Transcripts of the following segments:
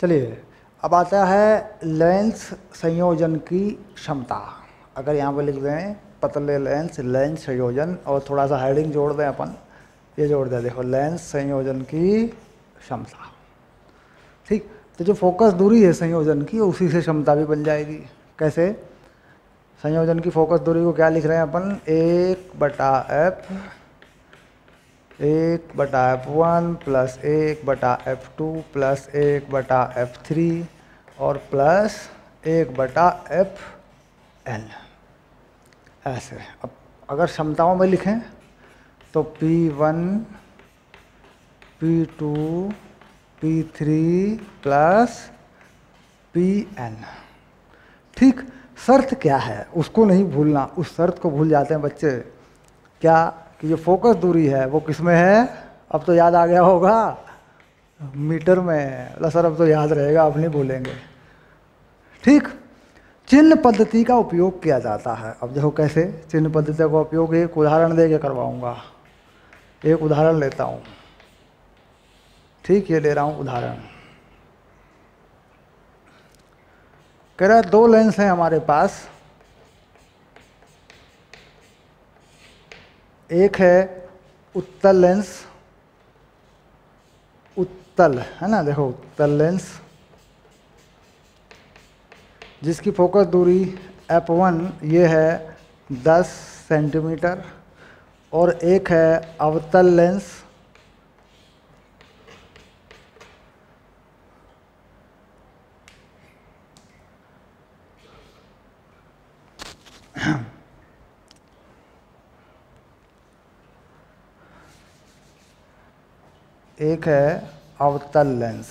चलिए अब आता है लेंस संयोजन की क्षमता। अगर यहाँ पर लिख दें पतले लेंस लेंस संयोजन और थोड़ा सा हेडिंग जोड़ दें अपन, ये जोड़ दें, देखो लेंस संयोजन की क्षमता। ठीक, तो जो फोकस दूरी है संयोजन की उसी से क्षमता भी बन जाएगी। कैसे? संयोजन की फोकस दूरी को क्या लिख रहे हैं अपन, 1/f1 plus 1/f2 plus 1/f3 और प्लस 1/fn। ऐसे अब अगर क्षमताओं में लिखें तो P1 P2 P3 plus Pn। ठीक, शर्त क्या है उसको नहीं भूलना, उस शर्त को भूल जाते हैं बच्चे। क्या कि जो फोकस दूरी है वो किस में है? अब तो याद आ गया होगा, मीटर में। अल्लाह सर अब तो याद रहेगा, अब नहीं भूलेंगे। ठीक, चिन्ह पद्धति का उपयोग किया जाता है। अब देखो कैसे चिन्ह पद्धति का उपयोग, एक उदाहरण दे के करवाऊंगा। एक उदाहरण लेता हूँ। ठीक, ये ले रहा हूँ उदाहरण। कह रहा है 2 लेंस हैं हमारे पास, एक है उत्तल लेंस, उत्तल है ना, देखो उत्तल लेंस जिसकी फोकस दूरी f1 ये है 10 सेंटीमीटर, और एक है अवतल लेंस एक है अवतल लेंस।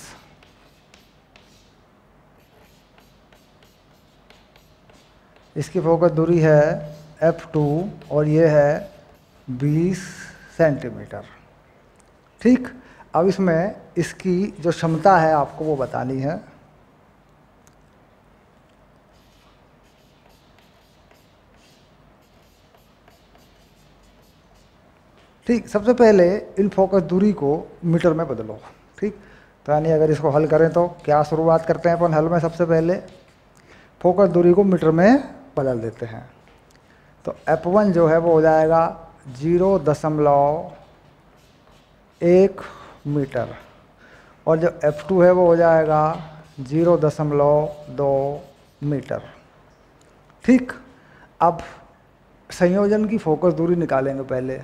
इसकी फोकस दूरी है f2 और ये है 20 सेंटीमीटर। ठीक, अब इसमें इसकी जो क्षमता है आपको वो बतानी है। ठीक, सबसे पहले इन फोकस दूरी को मीटर में बदलो। ठीक, तो यानी अगर इसको हल करें तो क्या शुरुआत करते हैं अपन हल में, सबसे पहले फोकस दूरी को मीटर में बदल देते हैं। तो f1 जो है वो हो जाएगा 0.1 मीटर, और जो f2 है वो हो जाएगा 0.2 मीटर। ठीक, अब संयोजन की फोकस दूरी निकालेंगे पहले।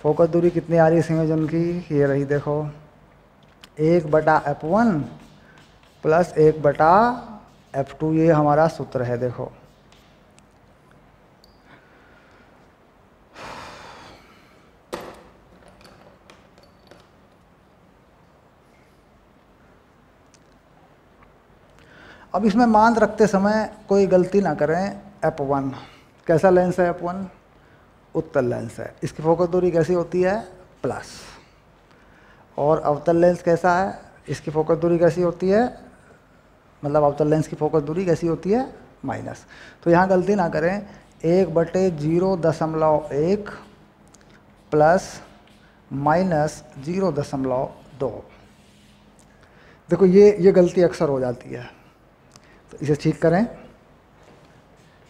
फोकस दूरी कितनी आ रही है संयोजन की, ये रही देखो, 1/f1 प्लस 1/f2, ये हमारा सूत्र है। देखो अब इसमें मान रखते समय कोई गलती ना करें। f1 कैसा लेंस है? f1 उत्तल लेंस है, इसकी फोकस दूरी कैसी होती है? प्लस। और अवतल लेंस कैसा है? इसकी फोकस दूरी कैसी होती है, मतलब अवतल लेंस की फोकस दूरी कैसी होती है? माइनस। तो यहाँ गलती ना करें, 1/0.1 प्लस माइनस 0.2। देखो ये गलती अक्सर हो जाती है, तो इसे ठीक करें।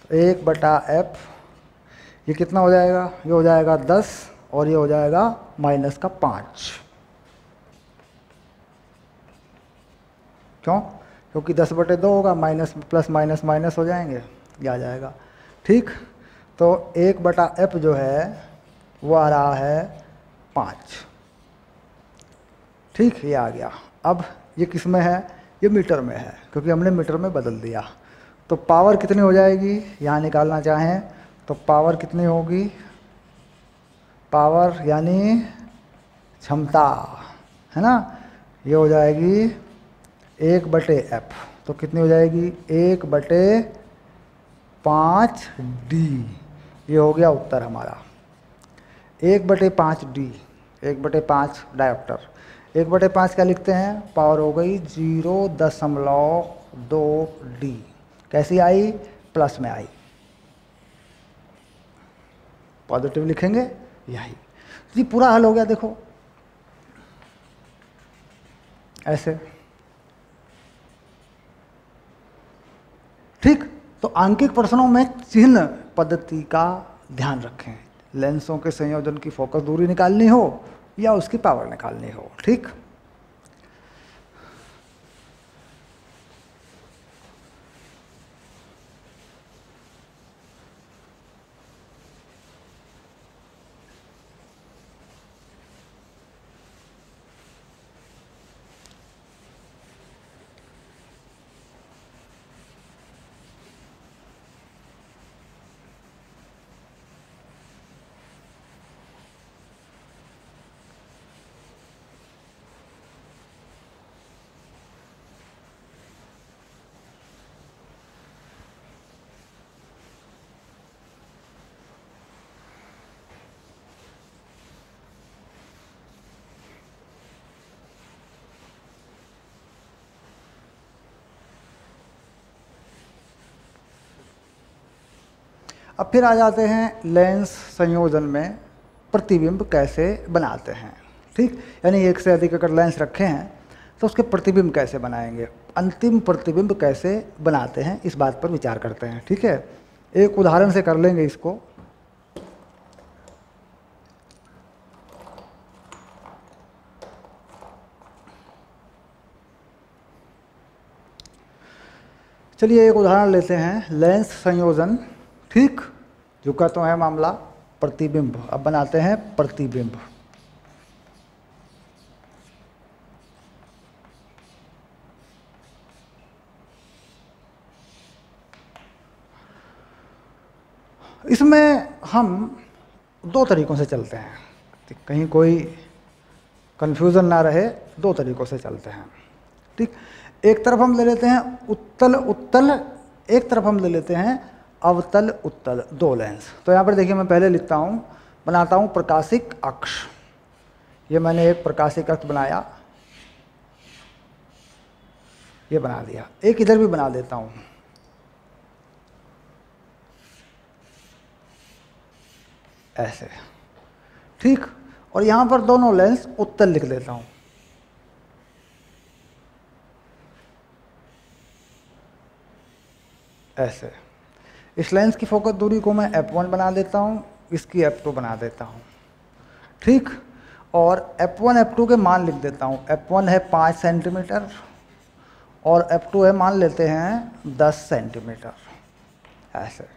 तो 1/f ये कितना हो जाएगा? ये हो जाएगा 10 और ये हो जाएगा -5। क्यों? क्योंकि 10/2 होगा, माइनस प्लस माइनस माइनस हो जाएंगे, ये आ जाएगा। ठीक, तो 1/f जो है वो आ रहा है 5। ठीक, ये आ गया। अब ये किस में है? ये मीटर में है, क्योंकि हमने मीटर में बदल दिया। तो पावर कितनी हो जाएगी यहाँ निकालना चाहें तो पावर कितनी होगी? पावर यानी क्षमता है ना, ये हो जाएगी 1/f। तो कितनी हो जाएगी? 1/5d। ये हो गया उत्तर हमारा 1/5d, 1/5 डायोप्टर। 1/5 क्या लिखते हैं? पावर हो गई 0.2d। कैसी आई? प्लस में आई। पॉजिटिव लिखेंगे यही। जी पूरा हल हो गया। देखो ऐसे तो आंकिक प्रश्नों में चिन्ह पद्धति का ध्यान रखें, लेंसों के संयोजन की फोकस दूरी निकालनी हो या उसकी पावर निकालनी हो। ठीक, अब फिर आ जाते हैं लेंस संयोजन में प्रतिबिंब कैसे बनाते हैं। ठीक, यानी एक से अधिक अगर लेंस रखे हैं तो उसके प्रतिबिंब कैसे बनाएंगे, अंतिम प्रतिबिंब कैसे बनाते हैं, इस बात पर विचार करते हैं। ठीक है, एक उदाहरण से कर लेंगे इसको। चलिए एक उदाहरण लेते हैं, लेंस संयोजन। ठीक, जो का तो है मामला प्रतिबिंब। अब बनाते हैं प्रतिबिंब। इसमें हम दो तरीकों से चलते हैं, कहीं कोई कंफ्यूजन ना रहे, दो तरीकों से चलते हैं। ठीक, एक तरफ हम ले लेते हैं उत्तल उत्तल, एक तरफ हम ले लेते हैं अवतल उत्तल, दो लेंस। तो यहाँ पर देखिए मैं पहले लिखता हूँ, बनाता हूँ प्रकाशिक अक्ष। ये मैंने एक प्रकाशिक अक्ष बनाया, ये बना दिया। एक इधर भी बना देता हूँ, ऐसे। ठीक, और यहाँ पर दोनों लेंस उत्तल लिख देता हूँ, ऐसे। इस लेंस की फोकस दूरी को मैं f1 बना देता हूँ, इसकी f2 बना देता हूँ। ठीक, और f1 f2 के मान लिख देता हूँ। f1 है 5 सेंटीमीटर और f2 है मान लेते हैं 10 सेंटीमीटर, ऐसे।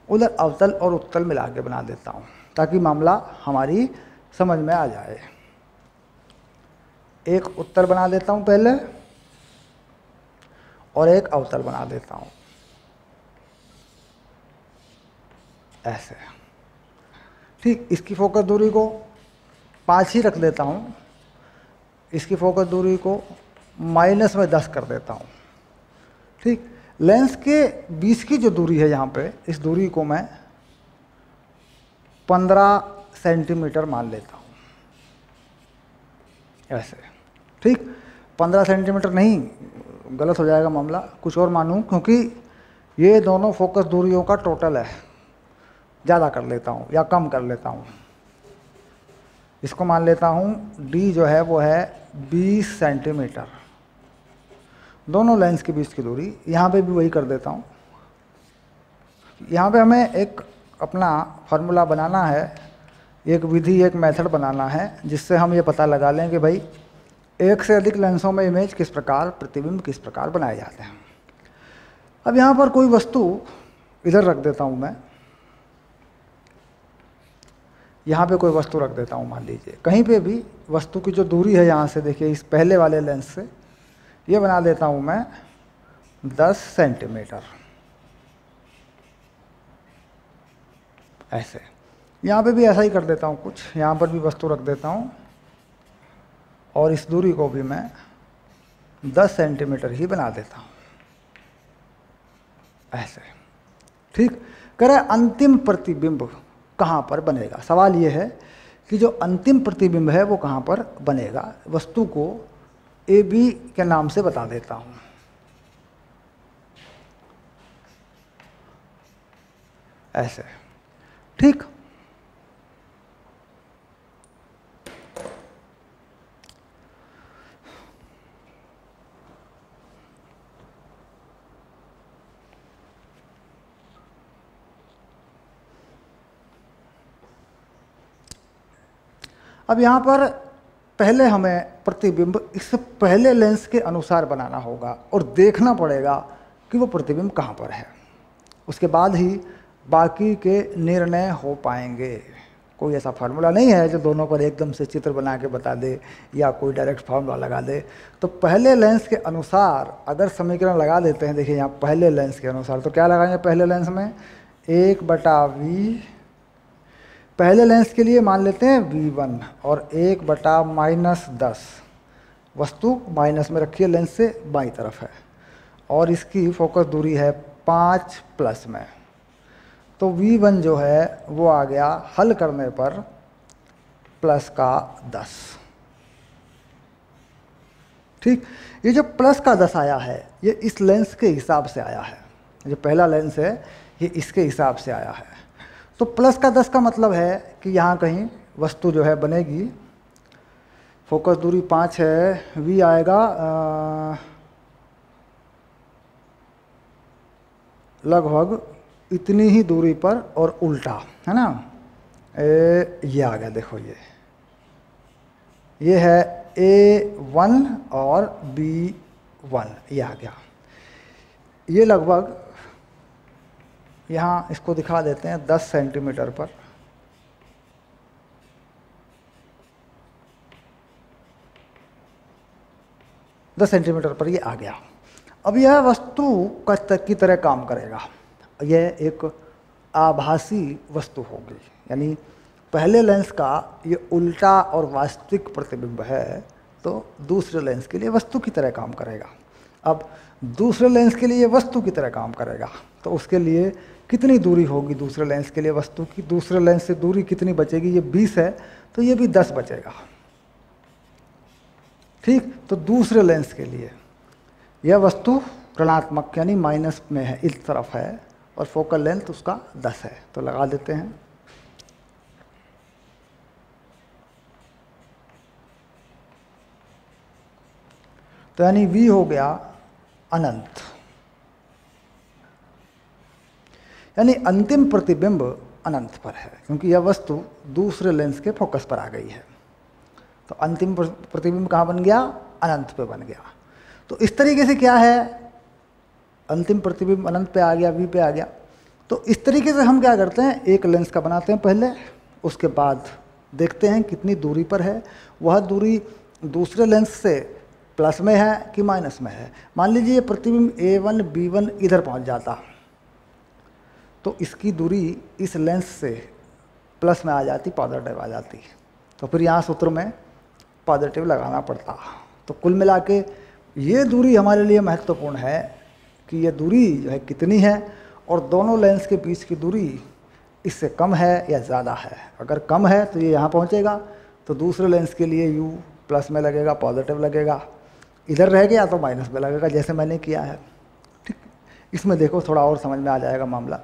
उधर अवतल और उत्तल मिला के बना देता हूँ ताकि मामला हमारी समझ में आ जाए। एक उत्तल बना देता हूँ पहले और एक अवतल बना देता हूँ, ऐसे। ठीक, इसकी फोकस दूरी को 5 ही रख देता हूँ, इसकी फोकस दूरी को माइनस में 10 कर देता हूँ। ठीक, लेंस के बीच की जो दूरी है यहाँ पे, इस दूरी को मैं 15 सेंटीमीटर मान लेता हूँ, ऐसे। ठीक, 15 सेंटीमीटर नहीं, गलत हो जाएगा मामला, कुछ और मानूँ, क्योंकि ये दोनों फोकस दूरियों का टोटल है। ज़्यादा कर लेता हूँ या कम कर लेता हूँ, इसको मान लेता हूँ d जो है वो है 20 सेंटीमीटर, दोनों लेंस के बीच की दूरी। यहाँ पे भी वही कर देता हूँ। यहाँ पे हमें एक अपना फार्मूला बनाना है, एक विधि, एक मेथड बनाना है, जिससे हम ये पता लगा लें कि भाई एक से अधिक लेंसों में इमेज किस प्रकार, प्रतिबिंब किस प्रकार बनाए जाते हैं। अब यहाँ पर कोई वस्तु इधर रख देता हूँ मैं, यहाँ पे कोई वस्तु रख देता हूँ, मान लीजिए कहीं पे भी वस्तु की जो दूरी है यहाँ से, देखिए इस पहले वाले लेंस से, ये बना देता हूँ मैं 10 सेंटीमीटर, ऐसे। यहाँ पे भी ऐसा ही कर देता हूँ कुछ, यहाँ पर भी वस्तु रख देता हूँ और इस दूरी को भी मैं 10 सेंटीमीटर ही बना देता हूँ, ऐसे। ठीक, करें अंतिम प्रतिबिंब कहाँ पर बनेगा। सवाल ये है कि जो अंतिम प्रतिबिंब है वो कहाँ पर बनेगा। वस्तु को ए बी के नाम से बता देता हूँ, ऐसे। ठीक, अब यहाँ पर पहले हमें प्रतिबिंब इस पहले लेंस के अनुसार बनाना होगा और देखना पड़ेगा कि वो प्रतिबिंब कहाँ पर है। उसके बाद ही बाकी के निर्णय हो पाएंगे। कोई ऐसा फार्मूला नहीं है जो दोनों पर एकदम से चित्र बना के बता दे या कोई डायरेक्ट फार्मूला लगा दे। तो पहले लेंस के अनुसार अगर समीकरण लगा देते हैं, देखिए यहाँ पहले लेंस के अनुसार, तो क्या लगाएंगे पहले लेंस में 1/v, पहले लेंस के लिए मान लेते हैं v1 और 1/-10, वस्तु माइनस में रखिए, लेंस से बाईं तरफ है और इसकी फोकस दूरी है 5+ में। तो v1 जो है वो आ गया हल करने पर +10। ठीक, ये जो +10 आया है ये इस लेंस के हिसाब से आया है। जो पहला लेंस है ये इसके हिसाब से आया है। तो +10 का मतलब है कि यहाँ कहीं वस्तु जो है बनेगी। फोकस दूरी 5 है, v आएगा लगभग इतनी ही दूरी पर और उल्टा, है ना। ये आ गया, देखो ये है A1 और B1, ये आ गया। ये लगभग यहाँ इसको दिखा देते हैं 10 सेंटीमीटर पर। ये आ गया। अब यह वस्तु की तरह काम करेगा। यह एक आभासी वस्तु होगी, यानी पहले लेंस का ये उल्टा और वास्तविक प्रतिबिंब है, तो दूसरे लेंस के लिए वस्तु की तरह काम करेगा। अब दूसरे लेंस के लिए वस्तु की तरह काम करेगा तो उसके लिए कितनी दूरी होगी दूसरे लेंस के लिए वस्तु की, दूसरे लेंस से दूरी कितनी बचेगी, ये 20 है तो ये भी 10 बचेगा। ठीक, तो दूसरे लेंस के लिए यह वस्तु ऋणात्मक यानी माइनस में है, इस तरफ है, और फोकल लेंथ उसका 10 है, तो लगा देते हैं। तो यानी v हो गया अनंत, यानी अंतिम प्रतिबिंब अनंत पर है, क्योंकि यह वस्तु दूसरे लेंस के फोकस पर आ गई है। तो अंतिम प्रतिबिंब कहाँ बन गया, अनंत पे बन गया। तो इस तरीके से क्या है, अंतिम प्रतिबिंब अनंत पे आ गया, v पे आ गया। तो इस तरीके से हम क्या करते हैं, एक लेंस का बनाते हैं पहले, उसके बाद देखते हैं कितनी दूरी पर है। वह दूरी दूसरे लेंस से प्लस में है कि माइनस में है। मान लीजिए प्रतिबिंब A1 B1 इधर पहुंच जाता तो इसकी दूरी इस लेंस से प्लस में आ जाती, पॉजिटिव आ जाती, तो फिर यहाँ सूत्र में पॉजिटिव लगाना पड़ता। तो कुल मिला के ये दूरी हमारे लिए महत्वपूर्ण है कि ये दूरी जो है कितनी है और दोनों लेंस के बीच की दूरी इससे कम है या ज़्यादा है। अगर कम है तो ये यहाँ पहुँचेगा, तो दूसरे लेंस के लिए u प्लस में लगेगा, पॉजिटिव लगेगा। इधर रह गया तो माइनस में लगेगा, जैसे मैंने किया है। ठीक, इसमें देखो थोड़ा और समझ में आ जाएगा मामला।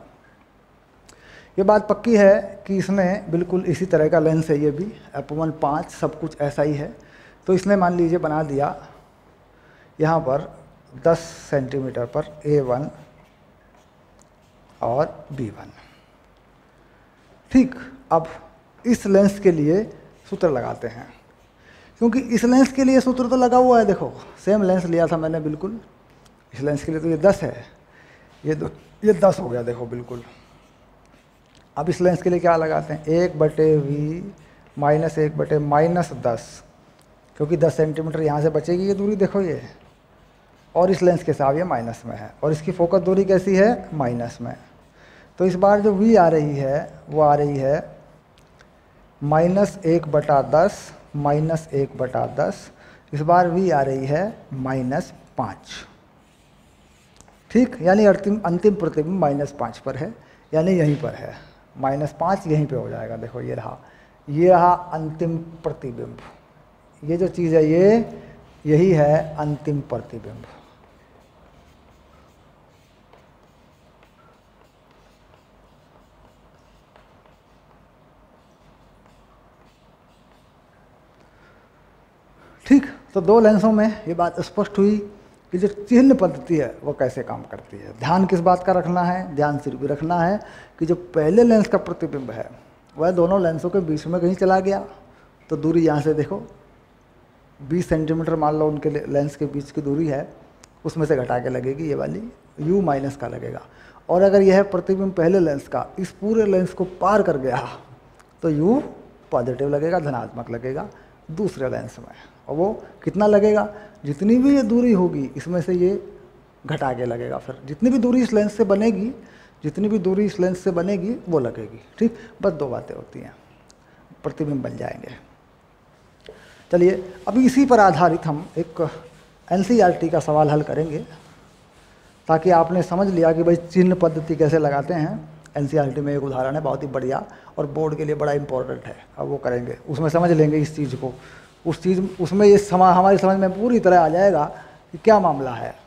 ये बात पक्की है कि इसने बिल्कुल इसी तरह का लेंस है, ये भी f1 5 सब कुछ ऐसा ही है। तो इसने मान लीजिए बना दिया यहाँ पर 10 सेंटीमीटर पर A1 और B1। ठीक, अब इस लेंस के लिए सूत्र लगाते हैं, क्योंकि इस लेंस के लिए सूत्र तो लगा हुआ है। देखो सेम लेंस लिया था मैंने बिल्कुल, इस लेंस के लिए तो ये 10 है, ये 10 हो गया, देखो बिल्कुल। अब इस लेंस के लिए क्या लगाते हैं, 1/v माइनस 1/-10, क्योंकि 10 सेंटीमीटर यहाँ से बचेगी ये दूरी, देखो ये, और इस लेंस के साथ ये माइनस में है, और इसकी फोकस दूरी कैसी है, माइनस में। तो इस बार जो v आ रही है वो आ रही है -1/10 -1/10। इस बार v आ रही है -5। ठीक, यानी अंतिम प्रतिबिंब -5 पर है, यानी यहीं पर है। -5 यहीं पे हो जाएगा, देखो ये रहा अंतिम प्रतिबिंब। ये जो चीज़ है यही है अंतिम प्रतिबिंब। ठीक, तो दो लेंसों में ये बात स्पष्ट हुई कि जो चिह्न पद्धति है वो कैसे काम करती है। ध्यान किस बात का रखना है, ध्यान सिर्फ भी रखना है कि जो पहले लेंस का प्रतिबिंब है वह दोनों लेंसों के बीच में कहीं चला गया तो दूरी यहाँ से देखो 20 सेंटीमीटर मान लो उनके लेंस के बीच की दूरी है, उसमें से घटा के लगेगी ये वाली u माइनस का लगेगा। और अगर यह प्रतिबिंब पहले लेंस का इस पूरे लेंस को पार कर गया तो u पॉजिटिव लगेगा, धनात्मक लगेगा दूसरे लेंस में। और वो कितना लगेगा, जितनी भी ये दूरी होगी इसमें से ये घटा के लगेगा। फिर जितनी भी दूरी इस लेंस से बनेगी, जितनी भी दूरी इस लेंस से बनेगी वो लगेगी। ठीक, बस दो बातें होती हैं, प्रतिबिंब बन जाएंगे। चलिए अभी इसी पर आधारित हम एक एनसीईआरटी का सवाल हल करेंगे, ताकि आपने समझ लिया कि भाई चिन्ह पद्धति कैसे लगाते हैं। एनसीईआरटी में एक उदाहरण है बहुत ही बढ़िया और बोर्ड के लिए बड़ा इंपॉर्टेंट है। अब वो करेंगे, उसमें समझ लेंगे इस चीज़ को, उसमें ये हमारी समझ में पूरी तरह आ जाएगा कि क्या मामला है।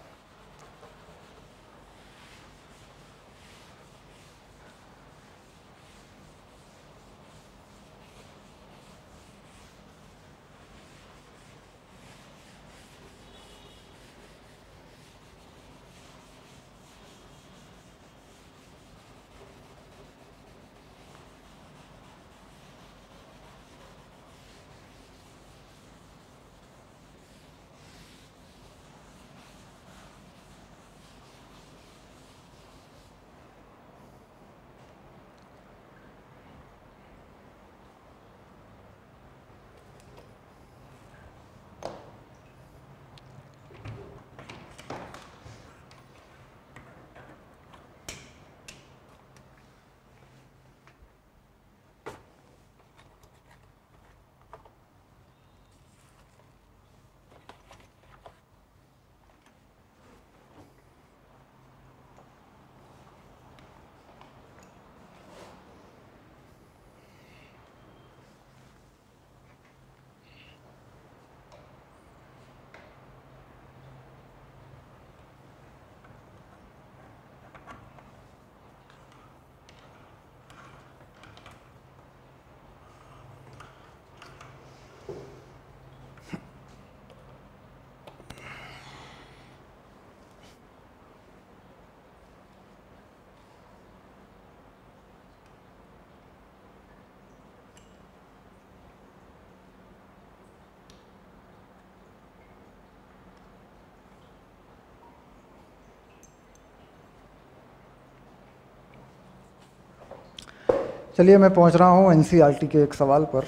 चलिए मैं पहुंच रहा हूं एनसीईआरटी के एक सवाल पर,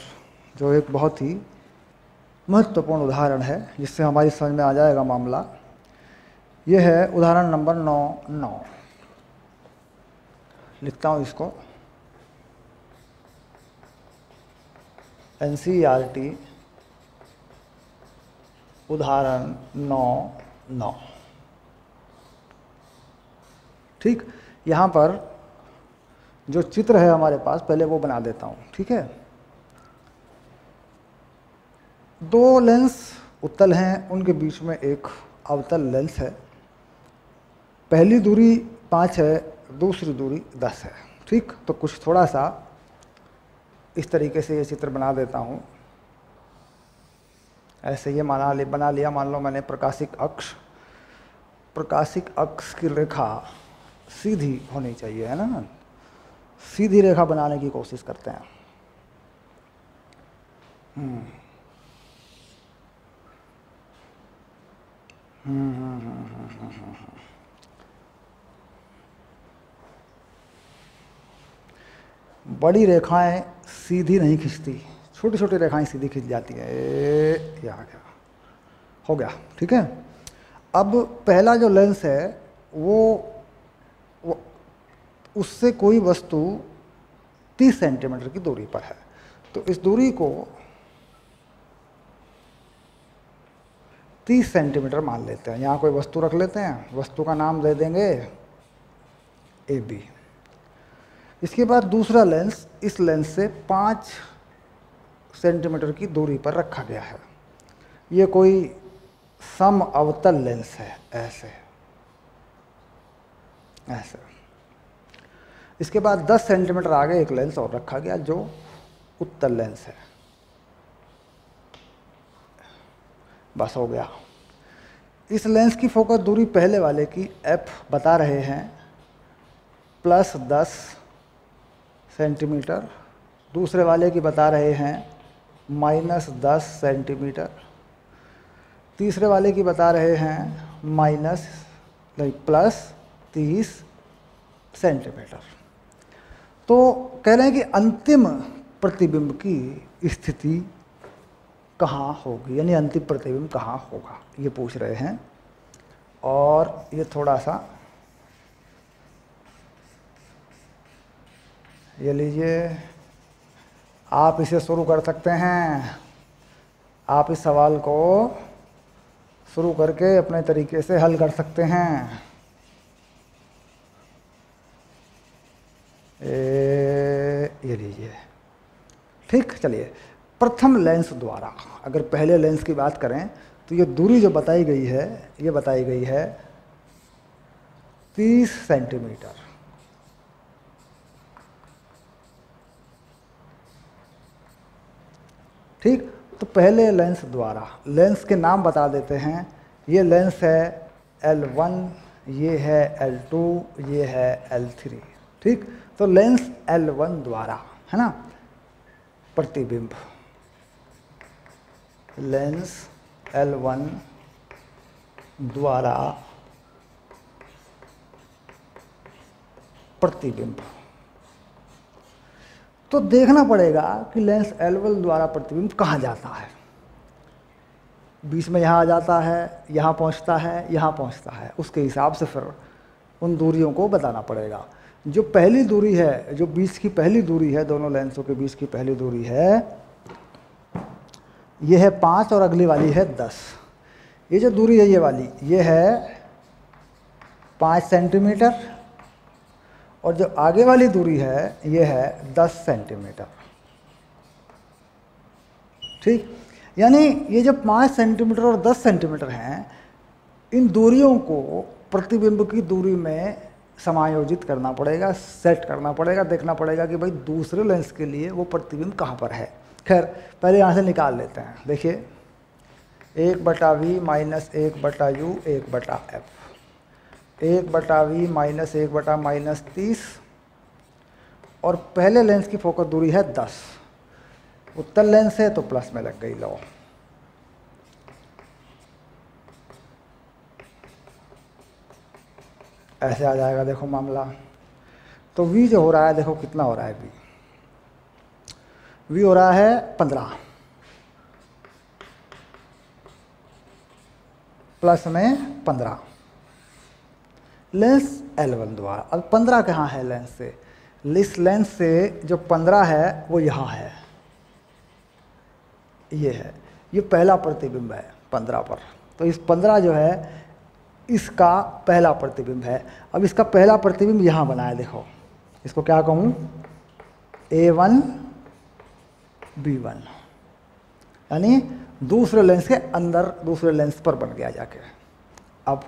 जो एक बहुत ही महत्वपूर्ण उदाहरण है जिससे हमारी समझ में आ जाएगा मामला। यह है उदाहरण नंबर 9। लिखता हूं इसको, एनसीईआरटी उदाहरण 9। ठीक, यहाँ पर जो चित्र है हमारे पास पहले वो बना देता हूँ। ठीक है, दो लेंस उत्तल हैं, उनके बीच में एक अवतल लेंस है। पहली दूरी 5 है, दूसरी दूरी 10 है। ठीक, तो कुछ थोड़ा सा इस तरीके से ये चित्र बना देता हूँ। ऐसे ये बना लिया। मान लो मैंने प्रकाशिक अक्ष की रेखा सीधी होनी चाहिए, है ना। सीधी रेखा बनाने की कोशिश करते हैं। बड़ी रेखाएं सीधी नहीं खिंचती, छोटी छोटी रेखाएं सीधी खिंच जाती हैं। ये आ गया, हो गया। ठीक है, अब पहला जो लेंस है वो उससे कोई वस्तु 30 सेंटीमीटर की दूरी पर है। तो इस दूरी को 30 सेंटीमीटर मान लेते हैं। यहाँ कोई वस्तु रख लेते हैं, वस्तु का नाम दे देंगे AB। इसके बाद दूसरा लेंस इस लेंस से 5 सेंटीमीटर की दूरी पर रखा गया है। ये कोई सम अवतल लेंस है, ऐसे ऐसे। इसके बाद 10 सेंटीमीटर आगे एक लेंस और रखा गया जो उत्तल लेंस है। बस हो गया। इस लेंस की फोकस दूरी पहले वाले की f बता रहे हैं +10 सेंटीमीटर, दूसरे वाले की बता रहे हैं -10 सेंटीमीटर। तीसरे वाले की बता रहे हैं माइनस प्लस 30 सेंटीमीटर। तो कह रहे हैं कि अंतिम प्रतिबिंब की स्थिति कहाँ होगी, यानी अंतिम प्रतिबिंब कहाँ होगा, ये पूछ रहे हैं। और ये थोड़ा सा ये लीजिए, आप इसे शुरू कर सकते हैं। आप इस सवाल को शुरू करके अपने तरीके से हल कर सकते हैं। ये लीजिए, ठीक। चलिए, प्रथम लेंस द्वारा अगर पहले लेंस की बात करें तो ये दूरी जो बताई गई है, ये बताई गई है 30 सेंटीमीटर। ठीक, तो पहले लेंस द्वारा, लेंस के नाम बता देते हैं। ये लेंस है L1, ये है L2, ये है L3। ठीक, तो लेंस L1 द्वारा, है ना, प्रतिबिंब, लेंस L1 द्वारा प्रतिबिंब। तो देखना पड़ेगा कि लेंस L1 द्वारा प्रतिबिंब कहाँ जाता है। बीच में यहाँ आ जाता है, यहाँ पहुँचता है, यहाँ पहुँचता है, उसके हिसाब से फिर उन दूरियों को बताना पड़ेगा। जो पहली दूरी है, जो बीच की पहली दूरी है, दोनों लेंसों के बीच की पहली दूरी है, ये है 5 और अगली वाली है 10। ये जो दूरी है ये वाली, ये है 5 सेंटीमीटर, और जो आगे वाली दूरी है ये है 10 सेंटीमीटर। ठीक, यानी ये जो 5 सेंटीमीटर और 10 सेंटीमीटर हैं, इन दूरियों को प्रतिबिंब की दूरी में समायोजित करना पड़ेगा, सेट करना पड़ेगा, देखना पड़ेगा कि भाई दूसरे लेंस के लिए वो प्रतिबिंब कहाँ पर है। खैर, पहले यहाँ से निकाल लेते हैं। देखिए, 1/v minus 1/u 1/f, 1/v minus 1/-30, और पहले लेंस की फोकस दूरी है 10। उत्तल लेंस है तो प्लस में लग गई। लो, ऐसे आ जाएगा, देखो मामला। तो v जो हो रहा है, देखो कितना हो रहा है, v हो रहा है 15 प्लस में 15 लेंस L1 द्वारा। अब 15 कहाँ है लेंस से? इस लेंस से जो 15 है वो यहाँ है, ये है, ये पहला प्रतिबिंब है 15 पर। तो इस 15 जो है इसका पहला प्रतिबिंब है। अब इसका पहला प्रतिबिंब यहाँ बना है, देखो इसको क्या कहूँ, A1 B1, यानी दूसरे लेंस के अंदर दूसरे लेंस पर बन गया जाके। अब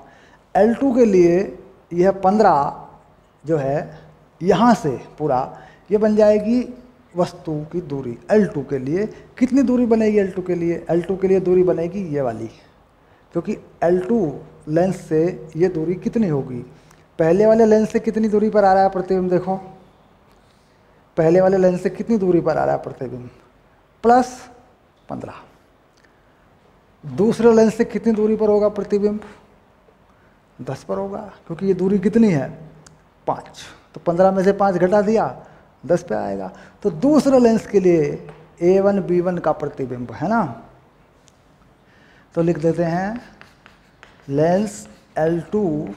L2 के लिए यह 15 जो है यहाँ से पूरा ये बन जाएगी वस्तु की दूरी। L2 के लिए कितनी दूरी बनेगी? L2 के लिए, L2 के लिए दूरी बनेगी ये वाली, क्योंकि L2 लेंस से ये दूरी कितनी होगी, पहले वाले लेंस से कितनी दूरी पर आ रहा है प्रतिबिंब, देखो पहले वाले लेंस से कितनी दूरी पर आ रहा है प्रतिबिंब, +15। दूसरे लेंस से कितनी दूरी पर होगा प्रतिबिंब, 10 पर होगा, क्योंकि ये दूरी कितनी है 5। तो 15 में से 5 घटा दिया, 10 पे आएगा। तो दूसरे लेंस के लिए A1 B1 का प्रतिबिंब है ना, तो लिख देते हैं लेंस L2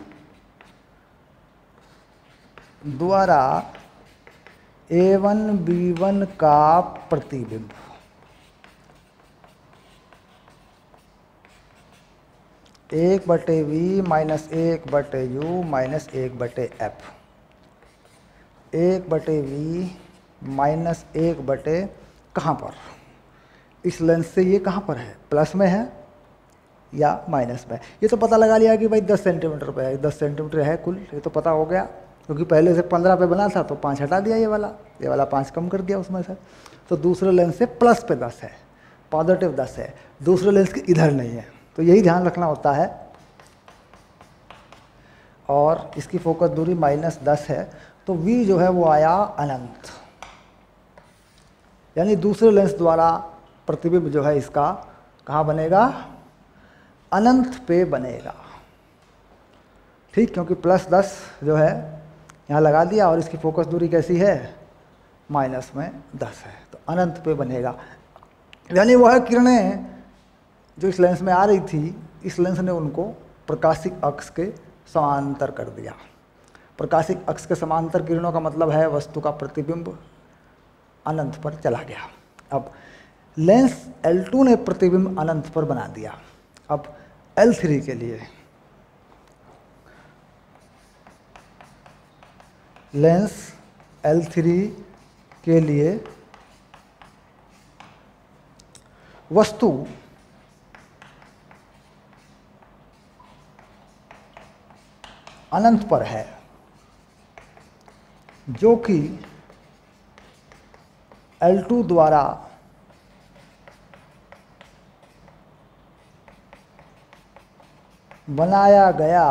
द्वारा A1 B1 का प्रतिबिंब, एक बटे V minus 1/u minus 1/f, 1/v minus 1/, कहाँ पर, इस लेंस से ये कहाँ पर है, प्लस में है या माइनस में। ये तो पता लगा लिया कि भाई 10 सेंटीमीटर पे है, 10 सेंटीमीटर है कुल, ये तो पता हो गया, क्योंकि पहले से 15 पे बना था तो 5 हटा दिया, ये वाला 5 कम कर दिया उसमें से। तो दूसरे लेंस से प्लस पे 10 है, पॉजिटिव 10 है, दूसरे लेंस के इधर नहीं है। तो यही ध्यान रखना होता है। और इसकी फोकस दूरी -10 है, तो v जो है वो आया अनंत, यानी दूसरे लेंस द्वारा प्रतिबिंब जो है इसका कहाँ बनेगा, अनंत पे बनेगा। ठीक, क्योंकि +10 जो है यहाँ लगा दिया और इसकी फोकस दूरी कैसी है, -10 है, तो अनंत पे बनेगा। यानी वह किरणें जो इस लेंस में आ रही थी, इस लेंस ने उनको प्रकाशिक अक्ष के समांतर कर दिया। प्रकाशिक अक्ष के समांतर किरणों का मतलब है वस्तु का प्रतिबिंब अनंत पर चला गया। अब लेंस L2 ने प्रतिबिंब अनंत पर बना दिया। अब L3 के लिए लेंस L3 के लिए वस्तु अनंत पर है, जो कि L2 द्वारा बनाया गया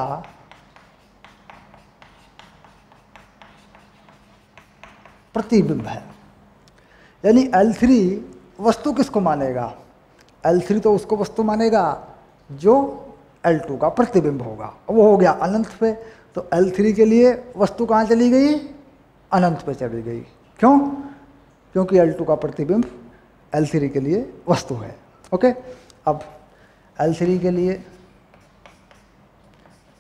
प्रतिबिंब है। यानी L3 वस्तु किसको मानेगा, L3 तो उसको वस्तु मानेगा जो L2 का प्रतिबिंब होगा, वो हो गया अनंत पे। तो L3 के लिए वस्तु कहाँ चली गई, अनंत पे चली गई। क्यों, क्योंकि L2 का प्रतिबिंब L3 के लिए वस्तु है। ओके, अब L3 के लिए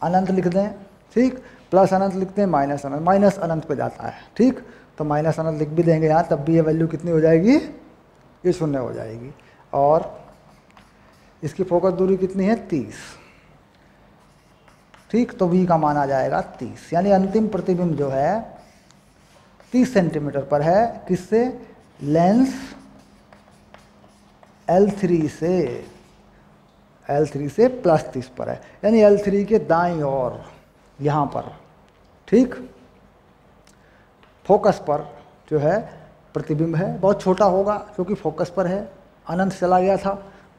अनंत लिख दें, ठीक, प्लस अनंत लिखते हैं, माइनस अनंत, माइनस अनंत पे जाता है, ठीक, तो माइनस अनंत लिख भी देंगे यहाँ, तब भी ये वैल्यू कितनी हो जाएगी, ये 0 हो जाएगी। और इसकी फोकस दूरी कितनी है, 30, ठीक, तो v का मान आ जाएगा 30। यानी अंतिम प्रतिबिंब जो है 30 सेंटीमीटर पर है, किससे, लेंस L3 से +30 पर है, यानी L3 के दाईं ओर यहाँ पर, ठीक, फोकस पर जो है प्रतिबिंब है, बहुत छोटा होगा क्योंकि फोकस पर है, अनंत चला गया था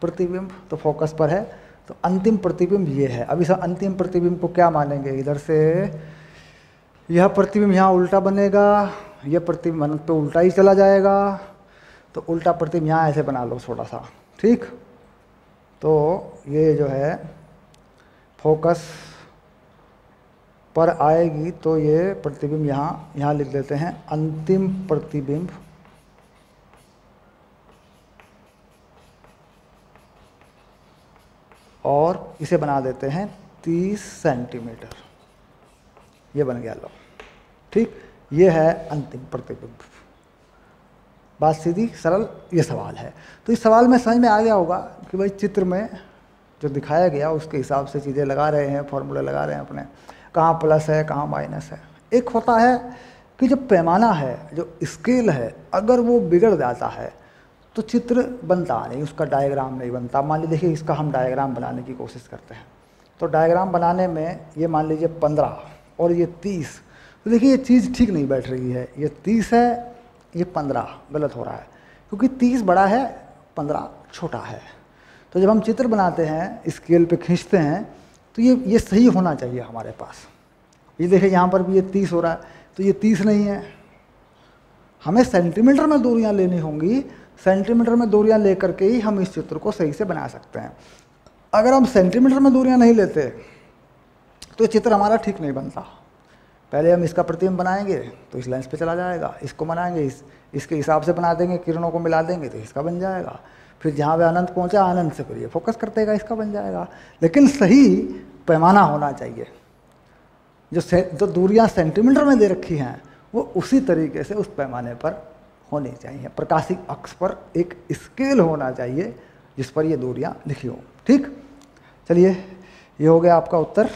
प्रतिबिंब, तो फोकस पर है, तो अंतिम प्रतिबिंब ये है। अब इस अंतिम प्रतिबिंब को क्या मानेंगे, इधर से यह प्रतिबिंब यहाँ उल्टा बनेगा, यह प्रतिबिंब अनंत पे उल्टा ही चला जाएगा, तो उल्टा प्रतिबिंब यहाँ ऐसे बना लो थोड़ा सा, ठीक, तो ये जो है फोकस पर आएगी, तो ये प्रतिबिंब यहाँ लिख देते हैं अंतिम प्रतिबिंब और इसे बना देते हैं 30 सेंटीमीटर, ये बन गया लो, ठीक, ये है अंतिम प्रतिबिंब। बात सीधी सरल, ये सवाल है। तो इस सवाल में समझ में आ गया होगा कि भाई चित्र में जो दिखाया गया उसके हिसाब से चीज़ें लगा रहे हैं, फॉर्मूले लगा रहे हैं अपने, कहाँ प्लस है कहाँ माइनस है। एक होता है कि जो पैमाना है, जो स्केल है, अगर वो बिगड़ जाता है तो चित्र बनता नहीं, उसका डायग्राम नहीं बनता। मान लीजिए देखिए इसका हम डायग्राम बनाने की कोशिश करते हैं, तो डायग्राम बनाने में ये मान लीजिए 15 और ये 30, तो देखिए ये चीज़ ठीक नहीं बैठ रही है, ये 30 है, ये 15 गलत हो रहा है, क्योंकि 30 बड़ा है 15 छोटा है। तो जब हम चित्र बनाते हैं, स्केल पे खींचते हैं, तो ये सही होना चाहिए हमारे पास। ये देखिए यहाँ पर भी ये 30 हो रहा है, तो ये 30 नहीं है, हमें सेंटीमीटर में दूरियाँ लेनी होंगी, सेंटीमीटर में दूरियाँ लेकर के ही हम इस चित्र को सही से बना सकते हैं। अगर हम सेंटीमीटर में दूरियाँ नहीं लेते तो चित्र हमारा ठीक नहीं बनता। पहले हम इसका प्रतिबिंब बनाएंगे तो इस लेंस पे चला जाएगा, इसको बनाएंगे इसके हिसाब से बना देंगे, किरणों को मिला देंगे तो इसका बन जाएगा, फिर जहाँ पे अनंत पहुँचा अनंत से फिर ये फोकस कर देगा, इसका बन जाएगा। लेकिन सही पैमाना होना चाहिए, जो दूरियाँ सेंटीमीटर में दे रखी हैं वो उसी तरीके से उस पैमाने पर होनी चाहिए। प्रकाशिक अक्ष पर एक स्केल होना चाहिए जिस पर ये दूरियाँ लिखी हो। ठीक, चलिए ये हो गया आपका उत्तर।